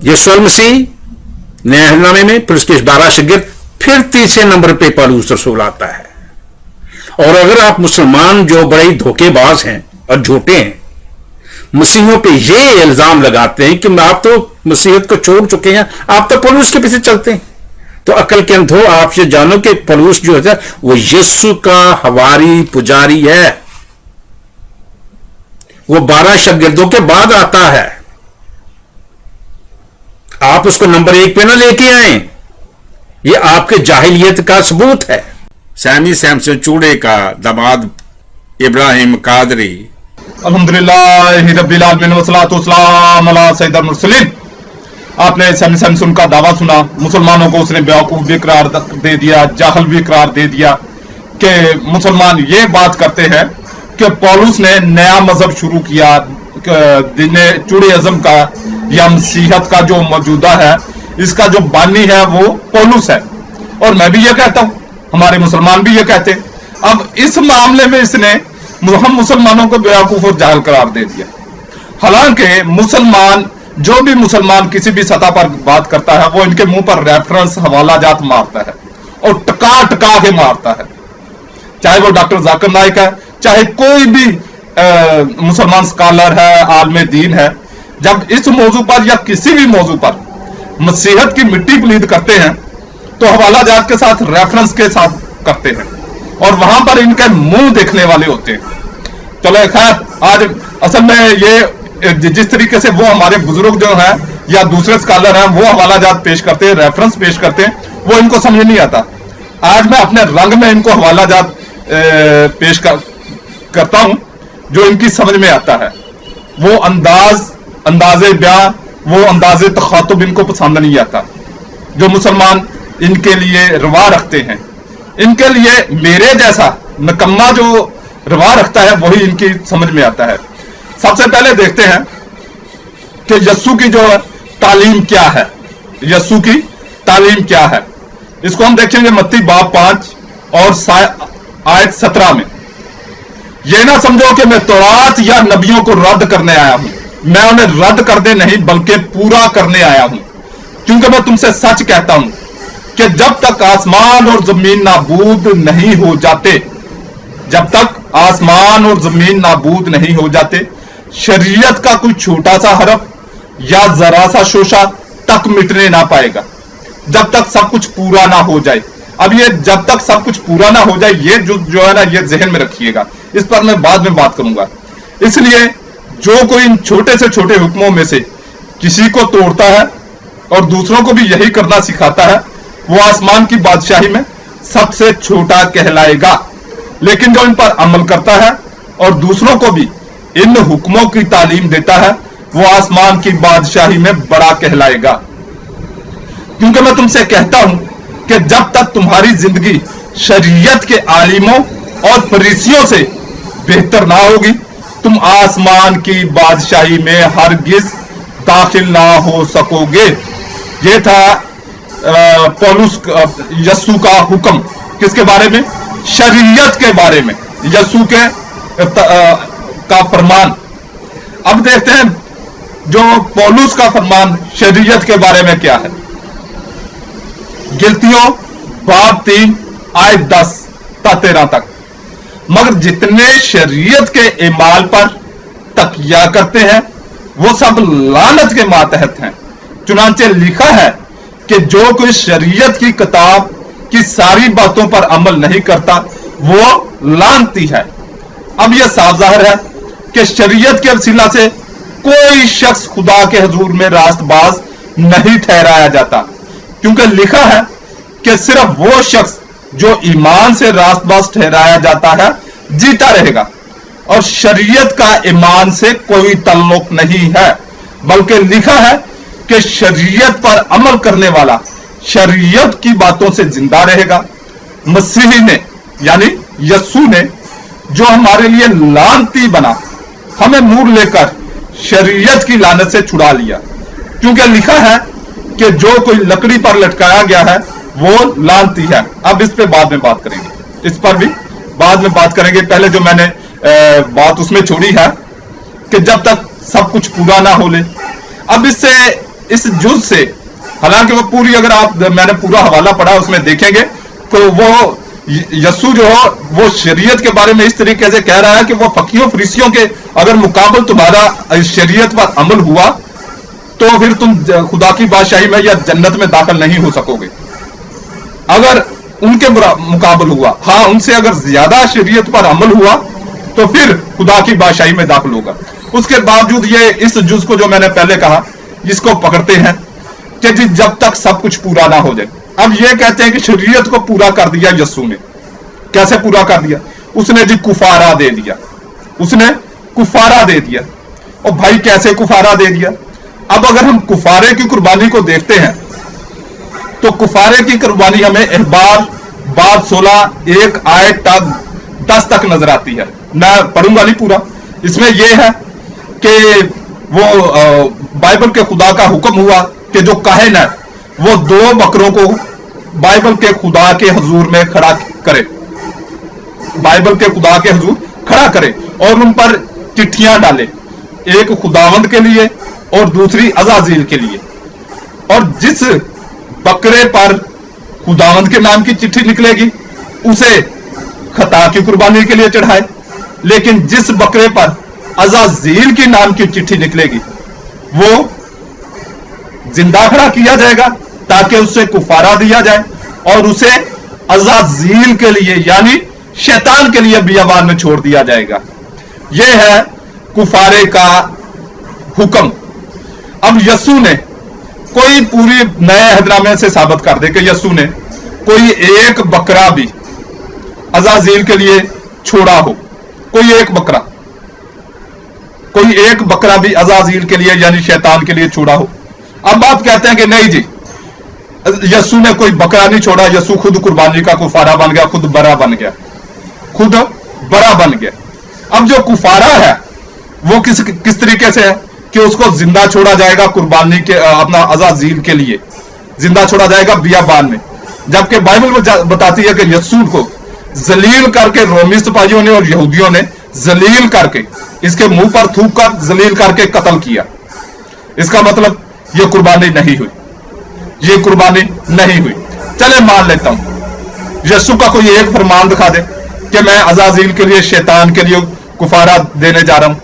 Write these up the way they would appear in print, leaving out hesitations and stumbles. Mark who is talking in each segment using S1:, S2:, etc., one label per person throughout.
S1: यीशु मसीह नए अहदनामे में फिर उसके 12 शागिर्द, फिर तीसरे नंबर पे पौलुस रसूल आता है। और अगर आप मुसलमान जो बड़े धोखेबाज हैं और झूठे हैं, मसीहों पे ये इल्जाम लगाते हैं कि आप तो मसीहत को छोड़ चुके हैं, आप तो पौलुस के पीछे चलते हैं, तो अकल के अंध हो, आप ये जानो कि पौलुस जो है वो यीशु का हवारी पुजारी है। वो 12 शागिर्दों के बाद आता है। आप उसको नंबर 1 पे ना लेके आए, ये आपके जाहिलियत का सबूत है।
S2: सैमी सैमसन चूड़े का दामाद इब्राहिम कादरी।
S3: अल्हम्दुलिल्लाह रब्बिल आलमीन वस्सलातु वस्सलाम अला सय्यिदिल मुरसलीन। आपने सैमी सैमसन का दावा सुना, मुसलमानों को उसने बेवकूफ भी करार दे दिया, जाहल भी करार दे दिया कि मुसलमान ये बात करते हैं कि पौलुस ने नया मजहब शुरू किया, दिन चूड़े अज़म का या मसीहत का जो मौजूदा है, इसका जो बानी है वो पौलुस है। और मैं भी ये कहता हूं, हमारे मुसलमान भी ये कहते हैं। अब इस मामले में इसने हम मुसलमानों को बेवकूफ और जाहिल करार दे दिया। हालांकि मुसलमान, जो भी मुसलमान किसी भी सतह पर बात करता है, वो इनके मुंह पर रेफरेंस हवाला जात मारता है और टका टका के मारता है, चाहे वो डॉक्टर जाकिर नाइक है, चाहे कोई भी मुसलमान स्कॉलर है, आलमे दीन है। जब इस मौजू पर या किसी भी मौजू पर मसीहत की मिट्टी प्लीद करते हैं तो हवाला जात के साथ, रेफरेंस के साथ करते हैं और वहां पर इनके मुंह देखने वाले होते हैं। चलो खैर, आज असल में ये जिस तरीके से वो हमारे बुजुर्ग जो है या दूसरे स्कॉलर हैं वो हवाला जात पेश करते हैं, रेफरेंस पेश करते हैं, वो इनको समझ नहीं आता। आज मैं अपने रंग में इनको हवाला जात पेश करता हूं जो इनकी समझ में आता है। वो अंदाजे बयां, वो अंदाजे तखातुब इनको पसंद नहीं आता जो मुसलमान इनके लिए रवा रखते हैं। इनके लिए मेरे जैसा नकम्मा जो रवा रखता है वही इनकी समझ में आता है। सबसे पहले देखते हैं कि यस्सु की जो तालीम क्या है, यस्सु की तालीम क्या है। इसको हम देखेंगे मत्ती बाब 5 और आयत 17 में। यह ना समझो कि मैं तौरात या नबियों को रद्द करने आया हूं, मैं उन्हें रद्द करने नहीं बल्कि पूरा करने आया हूं। क्योंकि मैं तुमसे सच कहता हूं कि जब तक आसमान और जमीन नाबूद नहीं हो जाते, जब तक आसमान और जमीन नाबूद नहीं हो जाते, शरीयत का कोई छोटा सा हरफ या जरा सा शोशा तक मिटने ना पाएगा, जब तक सब कुछ पूरा ना हो जाए। अब ये जब तक सब कुछ पूरा ना हो जाए, ये जो है ना, ये जहन में रखिएगा, इस पर मैं बाद में बात करूंगा। इसलिए जो कोई इन छोटे से छोटे हुक्मों में से किसी को तोड़ता है और दूसरों को भी यही करना सिखाता है, वो आसमान की बादशाही में सबसे छोटा कहलाएगा। लेकिन जो इन पर अमल करता है और दूसरों को भी इन हुक्मों की तालीम देता है, वो आसमान की बादशाही में बड़ा कहलाएगा। क्योंकि मैं तुमसे कहता हूं कि जब तक तुम्हारी जिंदगी शरीयत के आलिमों और फरीसियों से बेहतर ना होगी, तुम आसमान की बादशाही में हरगिज दाखिल ना हो सकोगे। ये था पौलुस यस्सु का हुक्म, किसके बारे में? शरीयत के बारे में, यस्सु के का फरमान। अब देखते हैं जो पौलुस का फरमान शरीयत के बारे में क्या है। गिलतियों बाब 3 आयत 10 ता 13 तक। मगर जितने शरीयत के इमाल पर तकिया करते हैं वो सब लानत के मातहत हैं। चुनांचे लिखा है कि जो कोई शरीयत की किताब की सारी बातों पर अमल नहीं करता वो लानती है। अब यह साफ जाहिर है कि शरीयत के वसीला से कोई शख्स खुदा के हुजूर में रास्तबाज नहीं ठहराया जाता, क्योंकि लिखा है कि सिर्फ वो शख्स जो ईमान से रास्तबाज ठहराया जाता है जीता रहेगा। और शरीयत का ईमान से कोई ताल्लुक नहीं है, बल्कि लिखा है कि शरीयत पर अमल करने वाला शरीयत की बातों से जिंदा रहेगा। मसीही ने यानी यस्सु ने जो हमारे लिए लानती बना, हमें नूर लेकर शरीयत की लानत से छुड़ा लिया। क्योंकि लिखा है कि जो कोई लकड़ी पर लटकाया गया है वो लानती है। अब इस पे बाद में बात करेंगे, इस पर भी बाद में बात करेंगे। पहले जो मैंने बात उसमें छोड़ी है कि जब तक सब कुछ पूरा ना हो ले। अब इससे इस जुज से, हालांकि वो पूरी, अगर आप, मैंने पूरा हवाला पढ़ा, उसमें देखेंगे तो वो यस्सु जो हो वो शरीयत के बारे में इस तरीके से कह रहा है कि वो फकीयों फरीसियों के अगर मुकाबल तुम्हारा शरीयत पर अमल हुआ तो फिर तुम खुदा की बादशाही में या जन्नत में दाखिल नहीं हो सकोगे। अगर उनके मुकाबल हुआ, हाँ उनसे अगर ज्यादा शरीयत पर अमल हुआ तो फिर खुदा की बादशाही में दाखिल होगा। उसके बावजूद ये इस जुज को जो मैंने पहले कहा, इसको पकड़ते हैं कि जी जब तक सब कुछ पूरा ना हो जाए। अब ये कहते हैं कि शरीयत को पूरा कर दिया यस्सु ने। कैसे पूरा कर दिया? उसने जी कुफारा दे दिया, उसने कुफारा दे दिया। और भाई कैसे कुफारा दे दिया? अब अगर हम कुफारे की कुर्बानी को देखते हैं तो कुफारे की कुर्बानी हमें अहबार बाब 16 1 आयत 10 तक नजर आती है। मैं पढ़ूंगा नहीं पूरा। इसमें यह है कि वो बाइबल के खुदा का हुक्म हुआ कि जो काहिन है वो 2 बकरों को बाइबल के खुदा के हुजूर में खड़ा करे, बाइबल के खुदा के हुजूर खड़ा करे और उन पर चिट्ठियां डाले, एक खुदावंद के लिए और दूसरी अज़ाज़ील के लिए। और जिस बकरे पर खुदावंद के नाम की चिट्ठी निकलेगी उसे खता की कुर्बानी के लिए चढ़ाए, लेकिन जिस बकरे पर अज़ाज़ील की नाम की चिट्ठी निकलेगी वो जिंदा खड़ा किया जाएगा ताकि उससे कुफारा दिया जाए और उसे अज़ाज़ील के लिए यानी शैतान के लिए बियाबान में छोड़ दिया जाएगा। यह है कुफारे का हुक्म। अब यस्सु ने कोई पूरी नए अहदनामे से साबित कर दे कि यस्सु ने कोई एक बकरा भी अज़ाज़ील के लिए छोड़ा हो, कोई एक बकरा भी अज़ाज़ील के लिए यानी शैतान के लिए छोड़ा हो। अब आप कहते हैं कि नहीं जी, यस्सु ने कोई बकरा नहीं छोड़ा, यस्सु खुद कुर्बानी का कुफारा बन गया, खुद बरा बन गया। अब जो कुफारा है वो किस तरीके से है कि उसको जिंदा छोड़ा जाएगा कुर्बानी के अपना अज़ाज़ील के लिए जिंदा छोड़ा जाएगा बियाबान में, जबकि बाइबल बताती है कि यस्सु को जलील करके रोमी सिपाहियों ने और यहूदियों ने जलील करके इसके मुंह पर थूक कर जलील करके कत्ल किया। इसका मतलब ये कुर्बानी नहीं हुई। चले मान लेता हूं यस्सु का कोई एक फरमान दिखा दे कि मैं अज़ाज़ील के लिए शैतान के लिए कुफारा देने जा रहा हूं।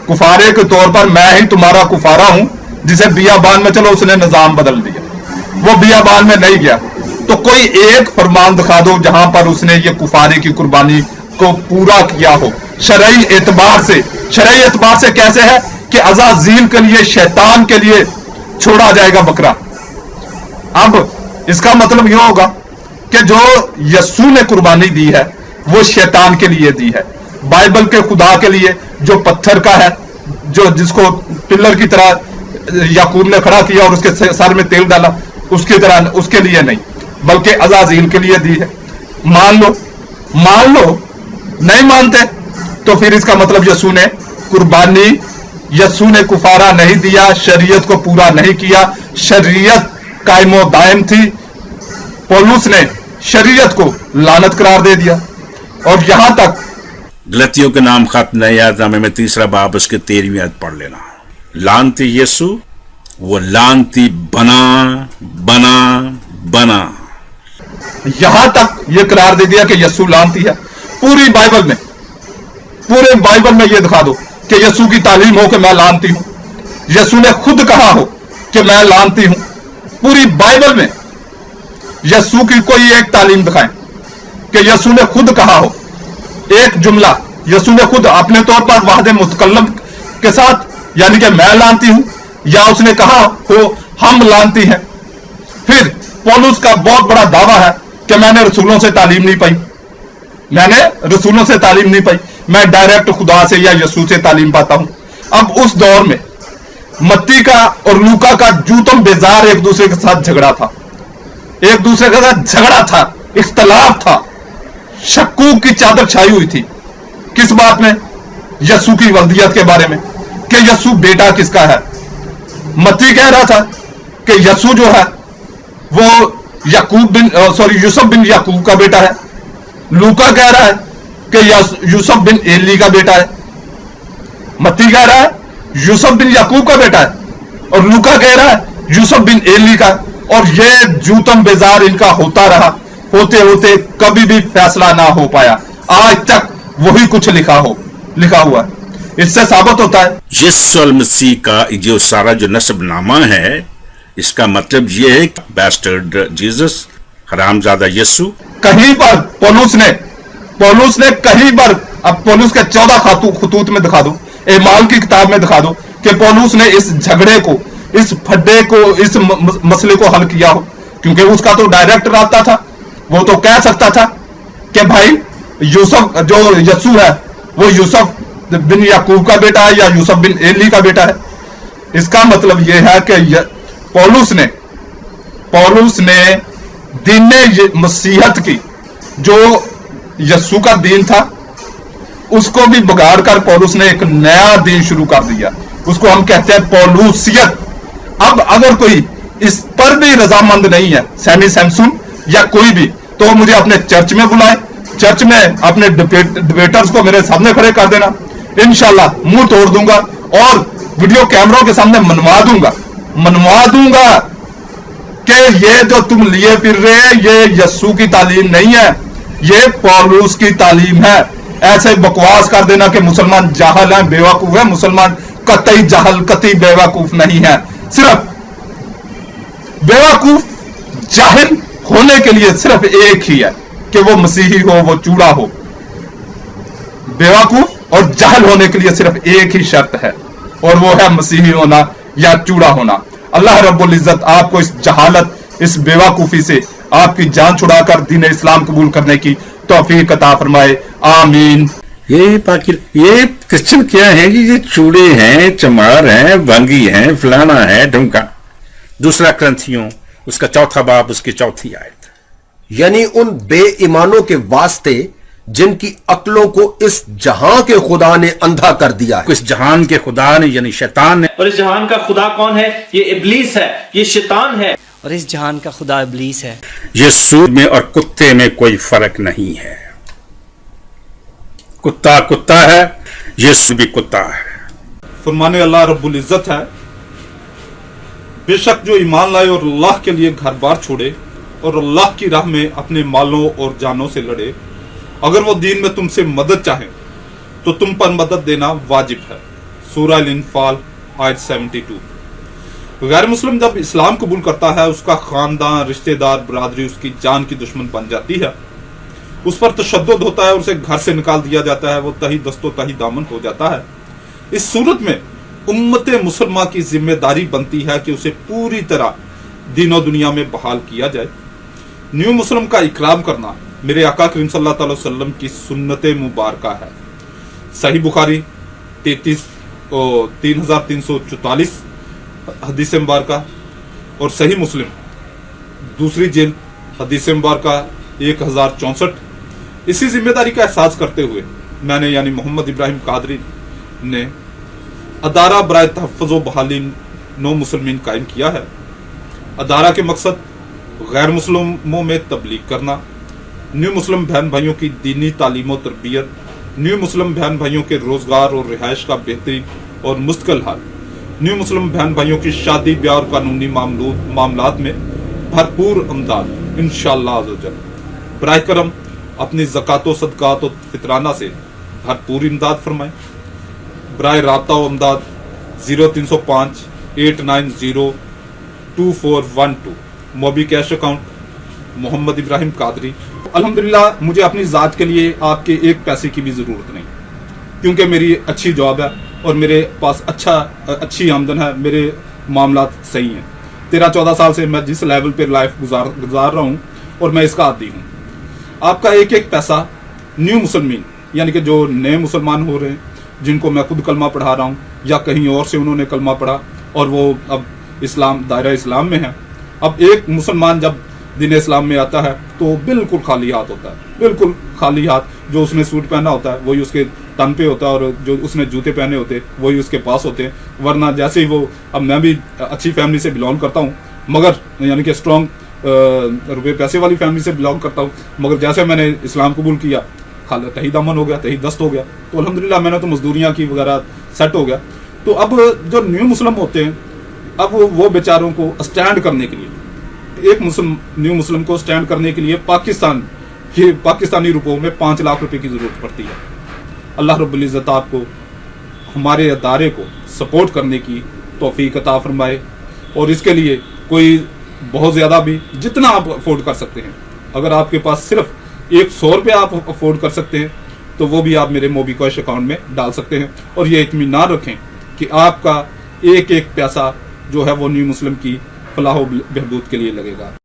S3: कुफारे के तौर पर मैं ही तुम्हारा कुफारा हूं, जिसे बियाबान में चलो उसने निजाम बदल दिया, वो बियाबान में नहीं गया। तो कोई एक फरमान दिखा दो जहां पर उसने ये कुफारे की कुर्बानी को पूरा किया हो शरई एतबार से। कैसे है कि अज़ाज़ील के लिए शैतान के लिए छोड़ा जाएगा बकरा। अब इसका मतलब यह होगा कि जो यस्सु ने कुर्बानी दी है वो शैतान के लिए दी है, बाइबल के खुदा के लिए जो पत्थर का है, जो जिसको पिलर की तरह याकूब ने खड़ा किया और उसके सर में तेल डाला, उसकी तरह उसके लिए नहीं, बल्कि अज़ाज़ील के लिए दी है। मान लो नहीं मानते तो फिर इसका मतलब यस्सु ने कुफारा नहीं दिया, शरीयत को पूरा नहीं किया। शरीयत कायमो दायम थी, पौलुस ने शरीयत को लानत करार दे दिया। और यहां तक
S2: गलतियों के नाम खत नए यादनामे में 3 बाब उसके 13वीं आयत पढ़ लेना। लानती यस्सु, वो लानती बना।
S3: यहां तक यह करार दे दिया कि यस्सु लानती है। पूरे बाइबल में यह दिखा दो कि यस्सु की तालीम हो कि मैं लानती हूं, यस्सु ने खुद कहा हो कि मैं लानती हूं। पूरी बाइबल में यस्सु की कोई एक तालीम दिखाएं कि यस्सु ने खुद कहा हो, एक जुमला यस्सु ने खुद अपने तौर पर वाहदे मुतकल्लम के साथ यानी कि मैं लानती हूं, या उसने कहा हो हम लानती हैं। फिर पौलुस का बहुत बड़ा दावा है कि मैंने रसूलों से तालीम नहीं पाई, मैं डायरेक्ट खुदा से या यस्सु से तालीम पाता हूं। अब उस दौर में मत्ती का और लूका का जूतम बेजार एक दूसरे के साथ झगड़ा था, इख्तलाफ था, शक्कूक की चादर छाई हुई थी। किस बात में? यस्सु की वल्दियत के बारे में कि यस्सु बेटा किसका है। मत्ती कह रहा था कि यस्सु जो है वो यूसुफ बिन याकूब का बेटा है। लूका कह रहा है कि यूसुफ बिन एली का बेटा है। मत्ती कह रहा है यूसुफ बिन याकूब का बेटा है। और लूका कह रहा है यूसुफ बिन एली का, और ये जूतम बेजार इनका होता रहा, होते होते कभी भी फैसला ना हो पाया, आज तक वही कुछ लिखा हुआ है। इससे साबित होता है
S2: यीशु मसीह का जो सारा जो नस्बनामा है, इसका मतलब ये है कि बैस्टर्ड जीसस, हरामजादा यीशु।
S3: कहीं पर पौलुस ने कहीं पर, अब पौलुस के 14 खतूत में दिखा दो, एमाल की किताब में दिखा दो कि पौलुस ने इस झगड़े को, इस फड्डे को, इस मसले को हल किया हो, क्योंकि उसका तो डायरेक्ट रास्ता था। वो तो कह सकता था कि भाई यूसुफ जो यस्सु है वो यूसुफ बिन याकूब का बेटा है या यूसुफ बिन एली का बेटा है। इसका मतलब यह है कि पौलुस ने दीने मसीहत की, जो यस्सु का दीन था, उसको भी बिगाड़ कर पौलुस ने एक नया दीन शुरू कर दिया, उसको हम कहते हैं पौलुसियत। अब अगर कोई इस पर भी रजामंद नहीं है, सैमी सैमसन या कोई भी, तो मुझे अपने चर्च में बुलाए, चर्च में अपने डिबेटर्स को मेरे सामने खड़े कर देना, इंशाल्लाह मुंह तोड़ दूंगा और वीडियो कैमरों के सामने मनवा दूंगा कि ये जो तुम लिए फिर रहे हैं ये यस्सु की तालीम नहीं है, ये पौलुस की तालीम है। ऐसे बकवास कर देना कि मुसलमान जाहल हैं, बेवकूफ है, मुसलमान कतई जाहल, कतई बेवकूफ नहीं है। सिर्फ बेवकूफ जाहिल होने के लिए सिर्फ एक ही है कि वो मसीही हो, वो चूड़ा हो। बेवकूफ और जाहिल होने के लिए सिर्फ एक ही शर्त है, और वो है मसीही होना या चूड़ा होना। अल्लाह रब्बुल इज्जत आपको इस जहालत, इस बेवकूफी से आपकी जान छुड़ाकर दीन इस्लाम कबूल करने की तौफीक अता फरमाए, आमीन।
S1: ये क्रिश्चियन क्या है कि ये चूड़े हैं, चमार हैं, भंगी हैं, फलाना है, ढुमका। दूसरा ग्रंथियों उसका 4 बाब उसकी 4 आयत,
S4: यानी उन बेईमानों के वास्ते जिनकी अक्लों को इस जहां के खुदा ने अंधा कर दिया है।
S1: इस जहान के खुदा ने यानी शैतान ने,
S5: और इस जहान का खुदा कौन है? ये इब्लीस है, ये शैतान है,
S6: और इस जहान का खुदा इब्लीस है।
S2: यीशु में और कुत्ते में कोई फर्क नहीं है। कुत्ता कुत्ता है, यीशु भी कुत्ता है।
S3: फरमाने अल्लाह रब्बुल इज्जत है, बेशक जो ईमान लाए और अल्लाह के लिए घर बार छोड़े और अल्लाह की राह में अपने मालों और जानों से लड़े, अगर वो दीन में तुमसे मदद चाहे तो तुम पर मदद देना वाजिब है। सूरह अल-इन्फाल आयत 72। गैर मुस्लिम जब इस्लाम कबूल करता है, उसका खानदान, रिश्तेदार, बरादरी उसकी जान की दुश्मन बन जाती है, उस पर तशद्दुद होता है, उसे घर से निकाल दिया जाता है, वो तही दस्तो तही दामन हो जाता है। इस सूरत में उम्मत मुसलमा की जिम्मेदारी बनती है कि उसे पूरी तरह दीनो दुनिया में बहाल किया जाए। न्यू मुस्लिम का इकराम करना मेरे आका करीम सल्लल्लाहु अलैहि वसल्लम की सुन्नत मुबारका है। सही बुखारी 3344 हदीस मुबारका और सही मुस्लिम दूसरी जेल हदीस मुबारका 1064। इसी जिम्मेदारी का एहसास करते हुए मैंने यानी मोहम्मद इब्राहिम कादरी ने अदारा बराए तहफ़्फ़ुज़ व बहाली नौ मुसलमीन कायम किया है। अदारा के मकसद गैर मुस्लिमों में तबलीग करना, न्यू मुस्लिम बहन भाइयों की दीनी तालीम और तरबियत, न्यू मुस्लिम बहन भाइयों के रोज़गार और रिहाइश का बेहतरीन और मुस्तकिल हाल, न्यू मुस्लिम बहन भाइयों की शादी ब्याह और कानूनी मामलात में भरपूर इमदाद इंशाअल्लाह अज़्ज़-व-जल। बराए करम अपनी ज़कात व सदक़ात और फितराना से भरपूर इमदाद फरमाएं। बराए राब्ता व इमदाद 0305 890 2412 मोबी कैश अकाउंट मोहम्मद इब्राहिम कादरी। अल्हम्दुलिल्लाह मुझे अपनी ज़ात के लिए आपके एक पैसे की भी ज़रूरत नहीं, क्योंकि मेरी अच्छी जॉब है और मेरे पास अच्छी आमदन है, मेरे मामलात सही हैं। 13-14 साल से मैं जिस लेवल पर लाइफ गुजार रहा हूँ और मैं इसका आदी हूँ। आपका एक एक पैसा न्यू मुसलमीन यानी कि जो नए मुसलमान हो रहे हैं, जिनको मैं खुद कलमा पढ़ा रहा हूँ या कहीं और से उन्होंने कलमा पढ़ा और वो अब दायरा इस्लाम में है। अब एक मुसलमान जब दीन इस्लाम में आता है तो बिल्कुल खाली हाथ होता है, बिल्कुल खाली हाथ। जो उसने सूट पहना होता है वही उसके तन पे होता है और जो उसने जूते पहने होते हैं वही उसके पास होते हैं। वरना जैसे ही वो, अब मैं भी अच्छी फैमिली से बिलोंग करता हूँ, मगर यानी कि स्ट्रॉन्ग रुपये पैसे वाली फैमिली से बिलोंग करता हूँ, मगर जैसे मैंने इस्लाम कबूल किया तही दामन हो गया, तही दस्त हो गया। तो अल्हम्दुलिल्लाह मैंने तो मजदूरियाँ की वगैरह सेट हो गया। तो अब जो न्यू मुस्लिम होते हैं अब वो बेचारों को स्टैंड करने के लिए, एक न्यू मुस्लिम को स्टैंड करने के लिए पाकिस्तानी रुपयों में 5 लाख रुपए की जरूरत पड़ती है। अल्लाह रब्बुल इज़्ज़त आपको हमारे अदारे को सपोर्ट करने की तौफीक अता फरमाए, और इसके लिए कोई बहुत ज़्यादा भी, जितना आप अफोर्ड कर सकते हैं, अगर आपके पास सिर्फ 100 रुपये आप अफोर्ड कर सकते हैं तो वो भी आप मेरे मोबीक्विक अकाउंट में डाल सकते हैं। और ये इत्मीनान रखें कि आपका एक एक पैसा जो है वो न्यू मुस्लिम की फलाह व बहबूद के लिए लगेगा।